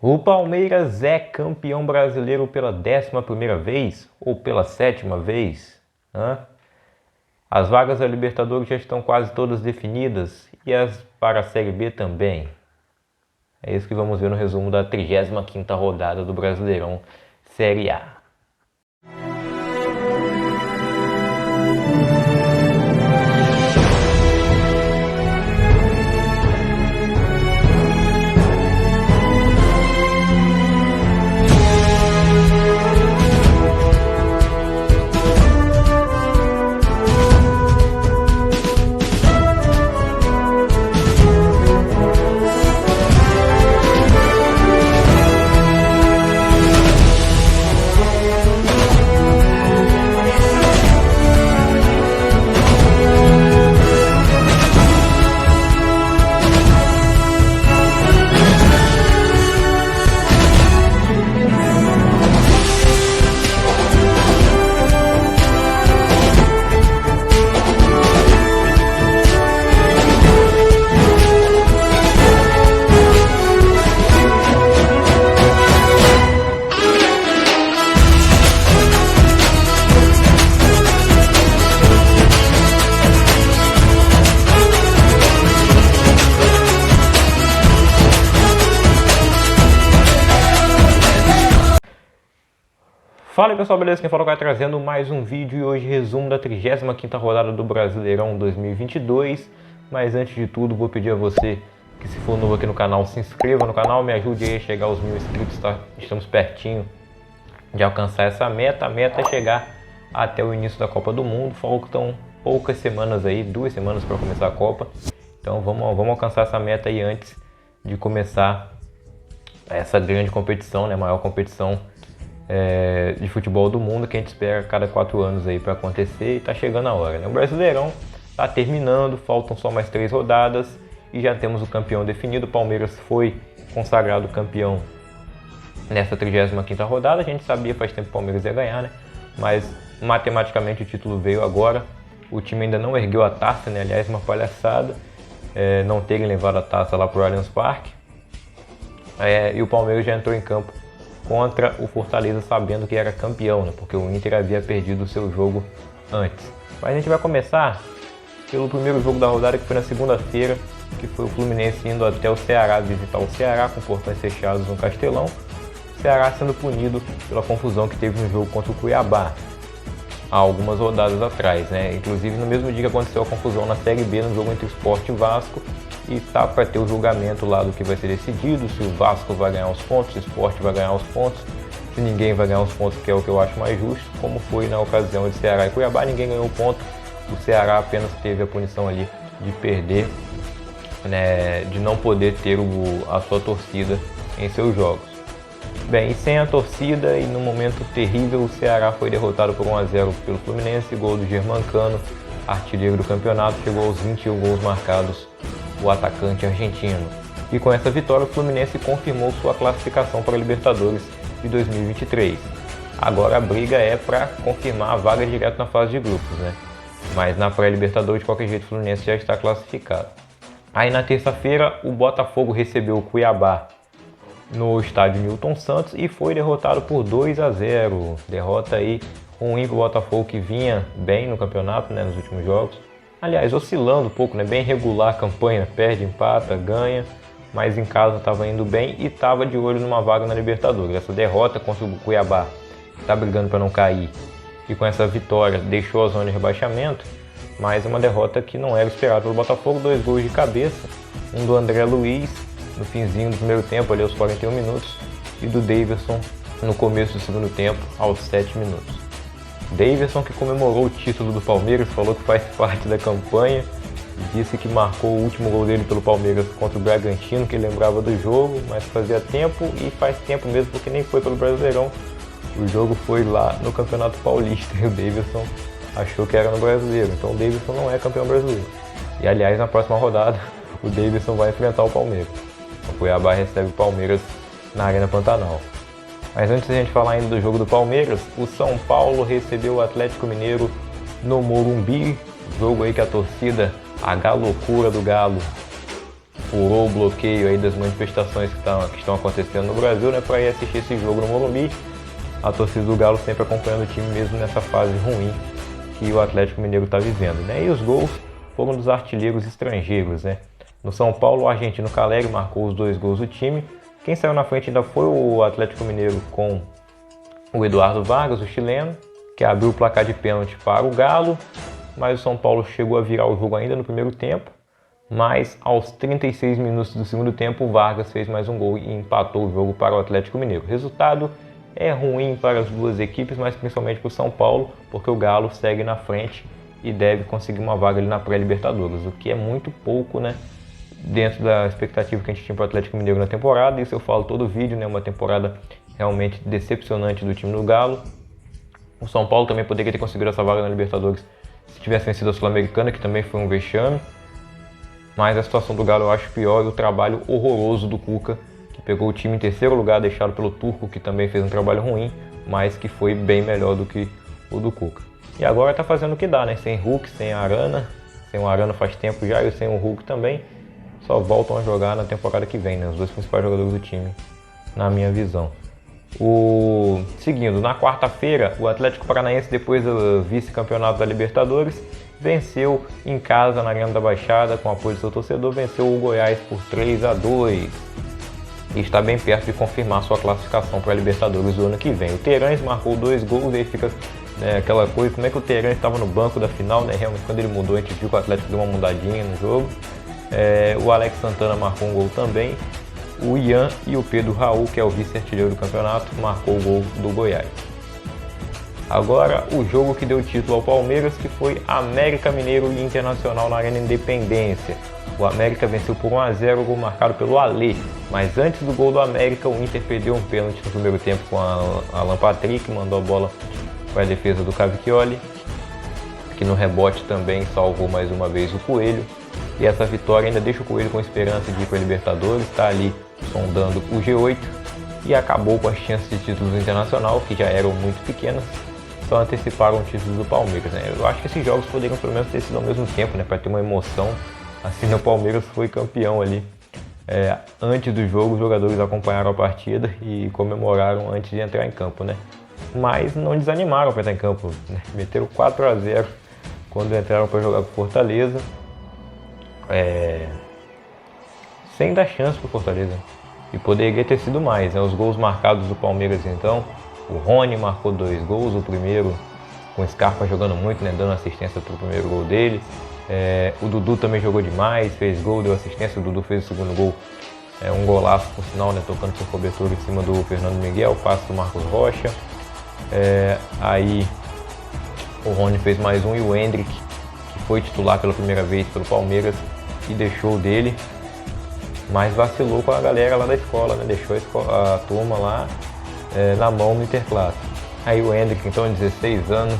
O Palmeiras é campeão brasileiro pela 11ª vez ou pela 7ª vez? As vagas da Libertadores já estão quase todas definidas e as para a Série B também. É isso que vamos ver no resumo da 35ª rodada do Brasileirão Série A. Fala aí pessoal, beleza? Quem fala vai trazendo mais um vídeo e hoje resumo da 35ª rodada do Brasileirão 2022. Mas antes de tudo, vou pedir a você que, se for novo aqui no canal, se inscreva no canal, me ajude aí a chegar aos 1000 inscritos, tá? Estamos pertinho de alcançar essa meta. A meta é chegar até o início da Copa do Mundo. Faltam poucas semanas aí, 2 semanas para começar a Copa. Então vamos alcançar essa meta aí antes de começar essa grande competição, né? A maior competição de futebol do mundo que a gente espera a cada 4 anos aí para acontecer, e tá chegando a hora, né? O Brasileirão tá terminando, faltam só mais 3 rodadas e já temos o campeão definido. O Palmeiras foi consagrado campeão nessa 35ª rodada. A gente sabia faz tempo que o Palmeiras ia ganhar, né? Mas matematicamente o título veio agora. O time ainda não ergueu a taça, né? Aliás, uma palhaçada não terem levado a taça lá pro Allianz Parque. E o Palmeiras já entrou em campo contra o Fortaleza sabendo que era campeão, né? Porque o Inter havia perdido o seu jogo antes. Mas a gente vai começar pelo primeiro jogo da rodada, que foi na segunda-feira, que foi o Fluminense indo até o Ceará visitar o Ceará com portões fechados no Castelão. O Ceará sendo punido pela confusão que teve no jogo contra o Cuiabá há algumas rodadas atrás, né? Inclusive no mesmo dia que aconteceu a confusão na Série B, no jogo entre o Sport e o Vasco. E tá para ter o julgamento lá do que vai ser decidido, se o Vasco vai ganhar os pontos, se o Sport vai ganhar os pontos, se ninguém vai ganhar os pontos, que é o que eu acho mais justo, como foi na ocasião de Ceará e Cuiabá. Ninguém ganhou o ponto, o Ceará apenas teve a punição ali de perder, né, de não poder ter a sua torcida em seus jogos. Bem, e sem a torcida e num momento terrível, o Ceará foi derrotado por 1-0 pelo Fluminense. Gol do Germancano, artilheiro do campeonato, chegou aos 21 gols marcados, o atacante argentino. E com essa vitória, o Fluminense confirmou sua classificação para a Libertadores de 2023. Agora a briga é para confirmar a vaga direto na fase de grupos, né? Mas na pré-Libertadores, de qualquer jeito, o Fluminense já está classificado. Aí na terça-feira, o Botafogo recebeu o Cuiabá no estádio Newton Santos e foi derrotado por 2-0. Derrota aí ruim para o Botafogo, que vinha bem no campeonato, né, nos últimos jogos. Aliás, oscilando um pouco, né? Bem regular a campanha, perde, empata, ganha, mas em casa estava indo bem e estava de olho numa vaga na Libertadores. Essa derrota contra o Cuiabá, que está brigando para não cair, e com essa vitória deixou a zona de rebaixamento, mas uma derrota que não era esperada pelo Botafogo. 2 gols de cabeça, um do André Luiz no finzinho do primeiro tempo, ali aos 41 minutos, e do Daverson no começo do segundo tempo, aos 7 minutos. Daverson, que comemorou o título do Palmeiras, falou que faz parte da campanha, disse que marcou o último gol dele pelo Palmeiras contra o Bragantino, que ele lembrava do jogo, mas fazia tempo, e faz tempo mesmo porque nem foi pelo Brasileirão. O jogo foi lá no Campeonato Paulista e o Daverson achou que era no Brasileiro, então o Daverson não é campeão brasileiro. E aliás, na próxima rodada, o Daverson vai enfrentar o Palmeiras. O Cuiabá recebe o Palmeiras na Arena Pantanal. Mas antes de a gente falar ainda do jogo do Palmeiras, o São Paulo recebeu o Atlético Mineiro no Morumbi. Jogo aí que a torcida, a galocura do Galo, furou o bloqueio aí das manifestações que estão acontecendo no Brasil, né, para ir assistir esse jogo no Morumbi. A torcida do Galo sempre acompanhando o time mesmo nessa fase ruim que o Atlético Mineiro está vivendo, né? E os gols foram dos artilheiros estrangeiros, né? No São Paulo, o argentino Caleri marcou os 2 gols do time. Quem saiu na frente ainda foi o Atlético Mineiro com o Eduardo Vargas, o chileno, que abriu o placar de pênalti para o Galo, mas o São Paulo chegou a virar o jogo ainda no primeiro tempo, mas aos 36 minutos do segundo tempo o Vargas fez mais um gol e empatou o jogo para o Atlético Mineiro. O resultado é ruim para as duas equipes, mas principalmente para o São Paulo, porque o Galo segue na frente e deve conseguir uma vaga ali na pré-Libertadores, o que é muito pouco, né, dentro da expectativa que a gente tinha para o Atlético Mineiro na temporada. Isso eu falo todo vídeo, né, uma temporada realmente decepcionante do time do Galo. O São Paulo também poderia ter conseguido essa vaga na Libertadores se tivesse vencido a Sul-Americana, que também foi um vexame. Mas a situação do Galo eu acho pior, e o trabalho horroroso do Cuca, que pegou o time em terceiro lugar, deixado pelo Turco, que também fez um trabalho ruim, mas que foi bem melhor do que o do Cuca. E agora tá fazendo o que dá, né? Sem Hulk, sem Arana, sem o Arana faz tempo já, e sem o Hulk também, só voltam a jogar na temporada que vem, né? Os 2 principais jogadores do time, na minha visão. Seguindo, na quarta-feira, o Atlético Paranaense, depois do vice-campeonato da Libertadores, venceu em casa na Arena da Baixada, com apoio do seu torcedor, venceu o Goiás por 3-2 e está bem perto de confirmar sua classificação para a Libertadores do ano que vem. O Terãs marcou 2 gols, e aí fica, né, aquela coisa, como é que o Terãs estava no banco da final, né? Realmente quando ele mudou, a gente viu que o Atlético deu uma mudadinha no jogo. O Alex Santana marcou um gol também. O Ian e o Pedro Raul, que é o vice-artilheiro do campeonato, marcou o gol do Goiás. Agora o jogo que deu título ao Palmeiras, que foi América Mineiro e Internacional na Arena Independência. O América venceu por 1-0, o gol marcado pelo Alê. Mas antes do gol do América, o Inter perdeu um pênalti no primeiro tempo com a Alan Patrick, mandou a bola para a defesa do Cavicchioli, que no rebote também salvou mais uma vez o Coelho. E essa vitória ainda deixa o Coelho com esperança de ir para a Libertadores, está ali sondando o G8 e acabou com as chances de títulos internacional, que já eram muito pequenas, só anteciparam o título do Palmeiras, né? Eu acho que esses jogos poderiam pelo menos ter sido ao mesmo tempo, né, para ter uma emoção. Assim, o Palmeiras foi campeão ali. Antes do jogo, os jogadores acompanharam a partida e comemoraram antes de entrar em campo, né? Mas não desanimaram para entrar em campo, né? Meteram 4-0 quando entraram para jogar com Fortaleza. Sem dar chance para o Fortaleza. E poderia ter sido mais, né? Os gols marcados do Palmeiras, então, o Rony marcou 2 gols, o primeiro com o Scarpa jogando muito, né? Dando assistência para o primeiro gol dele. O Dudu também jogou demais, fez gol, deu assistência. O Dudu fez o segundo gol, um golaço por sinal, né? Tocando por cobertura em cima do Fernando Miguel, passe do Marcos Rocha. Aí o Rony fez mais um, e o Hendrick, que foi titular pela primeira vez pelo Palmeiras, e deixou dele, mas vacilou com a galera lá da escola, né? Deixou a turma lá na mão no Interclasse. Aí o Hendrick, então, 16 anos,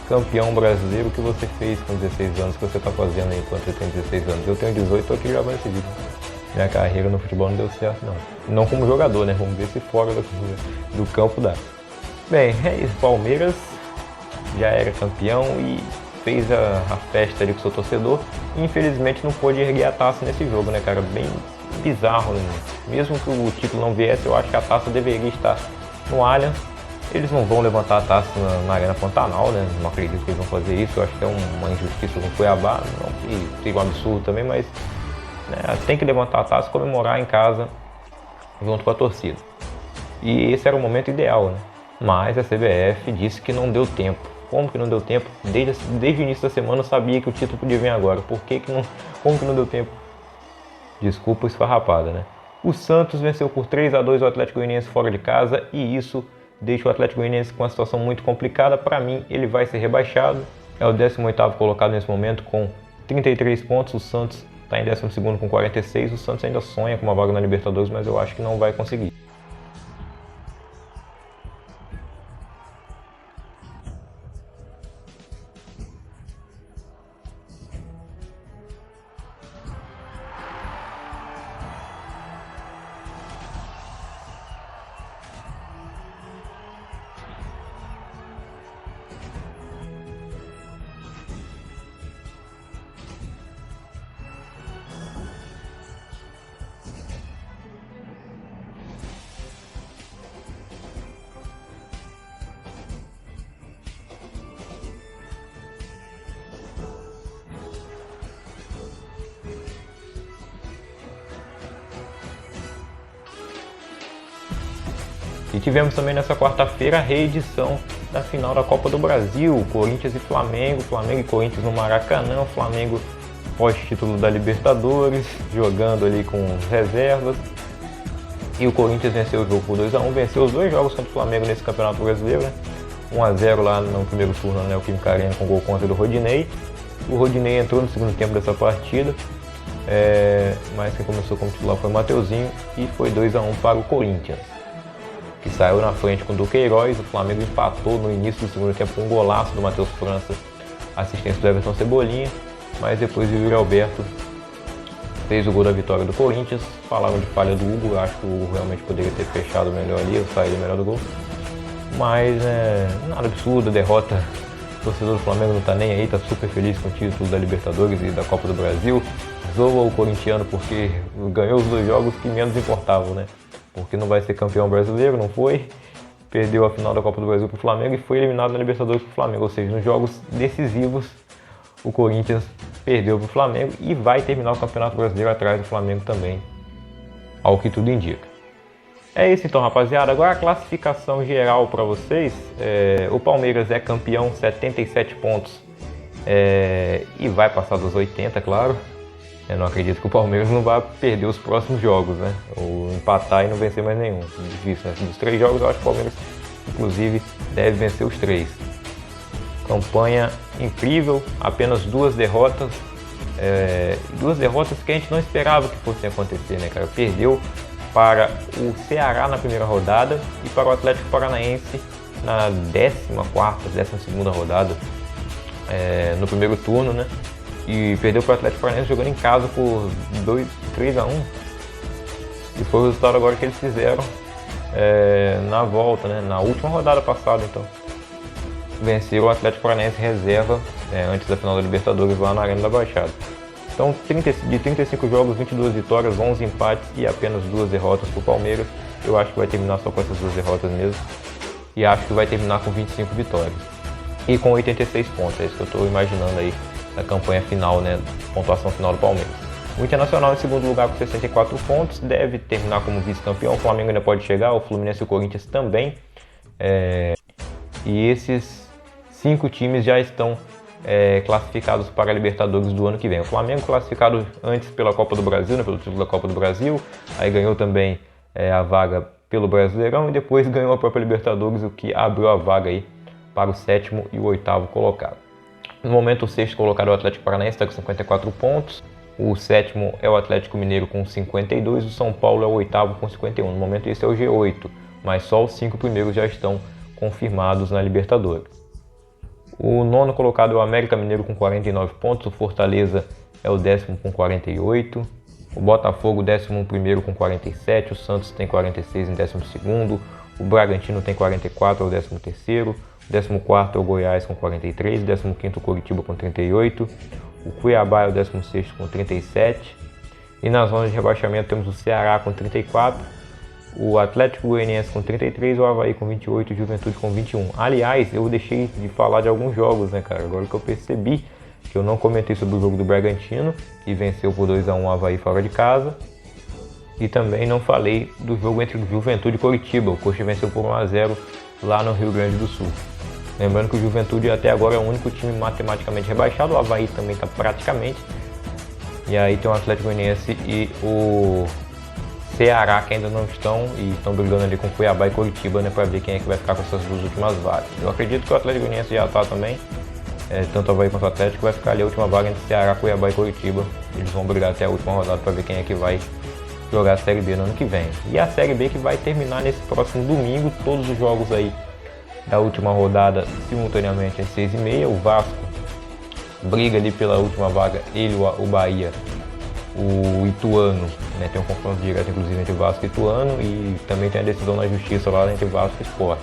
campeão brasileiro. O que você fez com 16 anos? O que você está fazendo aí enquanto você tem 16 anos? Eu tenho 18, estou aqui gravando esse vídeo. Minha carreira no futebol não deu certo, não. Não como jogador, né? Vamos ver se fora do campo dá. Bem, é isso. Palmeiras já era campeão e fez a festa ali com o seu torcedor. E infelizmente não pôde erguer a taça nesse jogo, né, cara? Bem bizarro, né? Mesmo que o título não viesse, eu acho que a taça deveria estar no Allianz. Eles não vão levantar a taça na Arena Pantanal, né? Não acredito que eles vão fazer isso. Eu acho que é uma injustiça com o Cuiabá. Não que seja um absurdo também, mas né, tem que levantar a taça e comemorar em casa junto com a torcida. E esse era o momento ideal, né? Mas a CBF disse que não deu tempo. Como que não deu tempo? Desde o início da semana eu sabia que o título podia vir agora. Por que não? Como que não deu tempo? Desculpa esfarrapada, né? O Santos venceu por 3-2 o Atlético Goianiense fora de casa, e isso deixa o Atlético Goianiense com uma situação muito complicada. Para mim, ele vai ser rebaixado. É o 18º colocado nesse momento com 33 pontos. O Santos está em 12º com 46. O Santos ainda sonha com uma vaga na Libertadores, mas eu acho que não vai conseguir. E tivemos também nessa quarta-feira a reedição da final da Copa do Brasil, Corinthians e Flamengo, Flamengo e Corinthians no Maracanã, o Flamengo pós-título da Libertadores, jogando ali com reservas. E o Corinthians venceu o jogo por 2-1, venceu os dois jogos contra o Flamengo nesse Campeonato Brasileiro, né? 1-0 lá no primeiro turno, né, o Química Arena com gol contra do Rodinei. O Rodinei entrou no segundo tempo dessa partida, mas quem começou como titular foi o Mateuzinho e foi 2-1 para o Corinthians, que saiu na frente com o Duqueiroz. O Flamengo empatou no início do segundo tempo com um golaço do Matheus França, assistência do Everton Cebolinha, mas depois o Yuri Alberto fez o gol da vitória do Corinthians. Falaram de falha do Hugo, acho que o Hugo realmente poderia ter fechado melhor ali, ou saído melhor do gol, mas nada absurdo, derrota. O torcedor do Flamengo não tá nem aí, tá super feliz com o título da Libertadores e da Copa do Brasil. Zoa o corintiano porque ganhou os dois jogos que menos importavam, né? Porque não vai ser campeão brasileiro, não foi. Perdeu a final da Copa do Brasil pro Flamengo e foi eliminado na Libertadores pro Flamengo. Ou seja, nos jogos decisivos, o Corinthians perdeu pro Flamengo e vai terminar o Campeonato Brasileiro atrás do Flamengo também, ao que tudo indica. É isso então, rapaziada. Agora a classificação geral para vocês. O Palmeiras é campeão, 77 pontos, e vai passar dos 80, claro. Eu não acredito que o Palmeiras não vá perder os próximos jogos, né? Ou empatar e não vencer mais nenhum. Difícil, né? Dos 3 jogos, eu acho que o Palmeiras, inclusive, deve vencer os 3. Campanha incrível, apenas 2 derrotas. 2 derrotas que a gente não esperava que fossem acontecer, né, cara? Perdeu para o Ceará na primeira rodada e para o Atlético Paranaense na 14ª, 12ª rodada, no primeiro turno, né? E perdeu para o Atlético Paranaense jogando em casa por 3-1. E foi o resultado agora que eles fizeram na volta, né? Na última rodada passada, então. Venceram o Atlético Paranaense reserva antes da final da Libertadores lá na Arena da Baixada. Então, de 35 jogos, 22 vitórias, 11 empates e apenas 2 derrotas para o Palmeiras. Eu acho que vai terminar só com essas 2 derrotas mesmo. E acho que vai terminar com 25 vitórias. E com 86 pontos, é isso que eu estou imaginando aí na campanha final, né? Pontuação final do Palmeiras. O Internacional em segundo lugar com 64 pontos, deve terminar como vice-campeão. O Flamengo ainda pode chegar, o Fluminense e o Corinthians também. E esses 5 times já estão classificados para a Libertadores do ano que vem. O Flamengo classificado antes pela Copa do Brasil, né, pelo título da Copa do Brasil, aí ganhou também a vaga pelo Brasileirão e depois ganhou a própria Libertadores, o que abriu a vaga aí para o 7º e o 8º colocado. No momento o 6º colocado é o Atlético Paranaense, está com 54 pontos, o 7º é o Atlético Mineiro com 52, o São Paulo é o 8º com 51. No momento esse é o G8, mas só os 5 primeiros já estão confirmados na Libertadores. O 9º colocado é o América Mineiro com 49 pontos, o Fortaleza é o 10º com 48, o Botafogo 11º com 47, o Santos tem 46 em 12º, o Bragantino tem 44, é o 13º, o 14º é o Goiás com 43, o 15º o Coritiba com 38, o Cuiabá é o 16º com 37, e na zona de rebaixamento temos o Ceará com 34, o Atlético Goianiense com 33, o Avaí com 28 e o Juventude com 21. Aliás, eu deixei de falar de alguns jogos, né, cara? Agora que eu percebi que eu não comentei sobre o jogo do Bragantino, que venceu por 2-1 o Avaí fora de casa. E também não falei do jogo entre o Juventude e Coritiba. O Coxa venceu por 1-0 lá no Rio Grande do Sul. Lembrando que o Juventude até agora é o único time matematicamente rebaixado, o Avaí também está praticamente. E aí tem o Atlético Goianiense e o Ceará que ainda não estão e estão brigando ali com Cuiabá e Coritiba, né, para ver quem é que vai ficar com essas 2 últimas vagas. Eu acredito que o Atlético Goianiense já está também, tanto o Avaí quanto o Atlético, vai ficar ali a última vaga entre Ceará, Cuiabá e Coritiba. Eles vão brigar até a última rodada para ver quem é que vai jogar a Série B no ano que vem. E a Série B que vai terminar nesse próximo domingo, todos os jogos aí da última rodada simultaneamente às 6h30. O Vasco briga ali pela última vaga, ele, o Bahia, o Ituano, né, tem um confronto direto inclusive entre Vasco e Ituano, e também tem a decisão na justiça lá entre Vasco e Sport.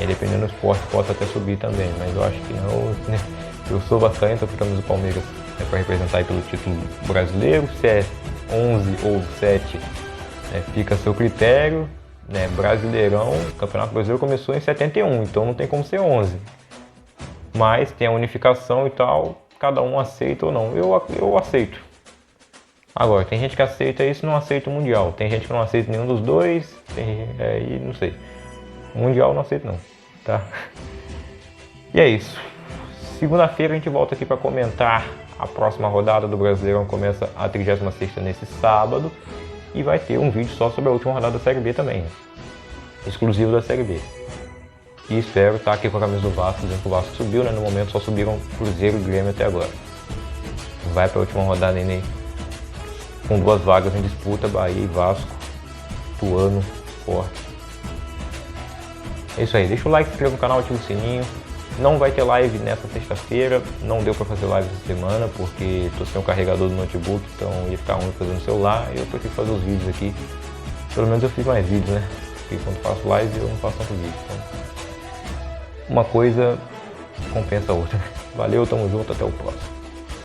E dependendo do Sport possa até subir também, mas eu acho que não, né? Eu sou vascaíno, estou ficando do Palmeiras para representar aí pelo título brasileiro. Se é 11 ou 7, fica a seu critério, né? Brasileirão, o Campeonato Brasileiro começou em 71, então não tem como ser 11. Mas tem a unificação e tal, cada um aceita ou não. Eu aceito. Agora, tem gente que aceita isso e não aceita o Mundial. Tem gente que não aceita nenhum dos dois. E não sei. O Mundial não aceito não, tá? E é isso. Segunda-feira a gente volta aqui para comentar a próxima rodada do Brasileirão. Começa a 36ª nesse sábado. E vai ter um vídeo só sobre a última rodada da Série B também, né? Exclusivo da Série B. E espero estar aqui com a camisa do Vasco, dizendo que o Vasco subiu, né? No momento só subiram Cruzeiro e Grêmio até agora. Vai para a última rodada aí, né? Com 2 vagas em disputa, Bahia e Vasco, Ituano, forte. É isso aí, deixa o like, se inscreva no canal, ativa o sininho. Não vai ter live nessa sexta-feira, não deu para fazer live essa semana porque tô sem o carregador do notebook, então ia ficar ruim fazer no celular e eu prefiro fazer os vídeos aqui. Pelo menos eu fiz mais vídeos, né? Porque quando faço live eu não faço tanto vídeo. Então, uma coisa compensa a outra. Valeu, tamo junto, até o próximo.